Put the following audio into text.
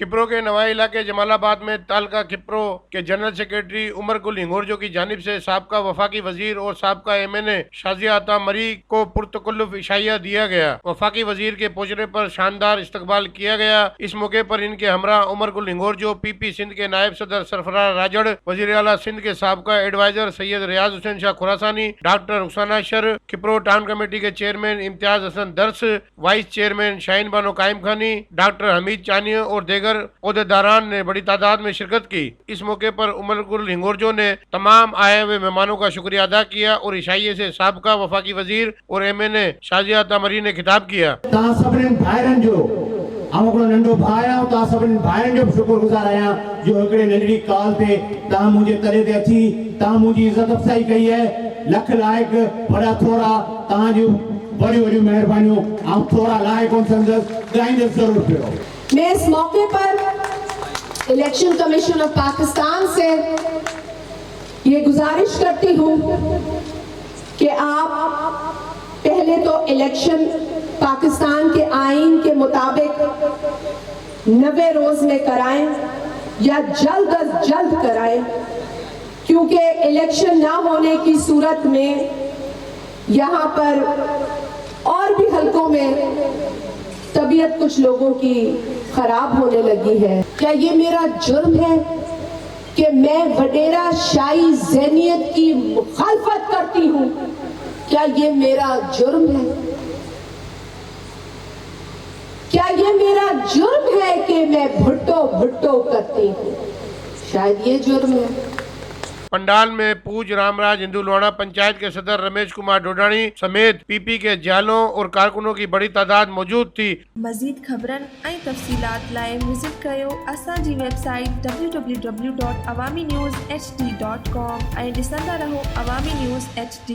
किप्रो के नवाई इलाके जमालाबाद में तालका किप्रो के जनरल सेक्रेटरी उमर गुल हिंगोरजो की जानिब से साबका वफाकी वजीर और साबका MNA शाजिया अता मरी को पुरतकल्लुफ इशाइया दिया गया। वफाकी वजीर के पहुंचने पर शानदार इस्तकबाल किया गया। इस मौके पर इनके हमरा उमर गुल हिंगोरजो, PP सिंध के नायब सदर सरफराज राजड़, वजीर आला सिंध के साबका adviser Syed Riaz Hussain Shah Khurasani, doctor Rukhsana Shar, Kipro town committee के chairman Imtiaz Hassan Dars, vice chairman Shaheen Bano Qaim Khani, doctor Hamid चानिया और देगर ओहदेदारान ने बड़ी तादाद में शिरकत की। इस मौके पर उमर गुल हिंगोरजो ने तमाम आए हुए मेहमानों का शुक्रिया अदा किया और इशाइये से साबका वफाकी वजीर और MNA शाजिया अता मरी ने खिताब किया। नंढो भाई आहियां, तव्हां सभिनी भाइरनि जो शुक्रगुज़ार आहियां जो हिकिड़े नंढड़ी काल ते तव्हां मुंहिंजे तरे ते अची तव्हां मुंहिंजी इज़त अफ़ज़ाई कई है। लख लाइक बड़ा थोड़ा तव्हां जूं बड़ी बड़ी महिरबानियूं। ऐं थोड़ा लाइक कोन संदसि, ॻाईंदसि ज़रूरु पियो। मैं इस मौके पर इलेक्शन कमीशन ऑफ पाकिस्तान से ये गुजारिश करती हूँ कि आप पहले तो इलेक्शन पाकिस्तान के आईन के मुताबिक 90 रोज में कराएं या जल्द अज जल्द कराएं, क्योंकि इलेक्शन ना होने की सूरत में यहाँ पर और भी हलकों में तबीयत कुछ लोगों की खराब होने लगी है। क्या ये मेरा जुर्म है कि मैं वडेरा शाही ज़हनियत की मुखालफत करती हूँ? क्या ये मेरा जुर्म है? क्या ये मेरा जुर्म है कि मैं भुट्टो भुट्टो करती हूँ? शायद ये जुर्म है। पंडाल में पूज रामराज हिंदू लोहाना पंचायत के सदर रमेश कुमार डोडाणी समेत PP के जालों और कारकुनों की बड़ी तादाद मौजूद थी। मज़ीद ख़बरनि ऐं तफ़सीलात लाइ विज़िट कयो असांजी वेबसाइट www.awamiNewsHD.com ऐं ॾिसंदा रहो अवामी न्यूज़ HD।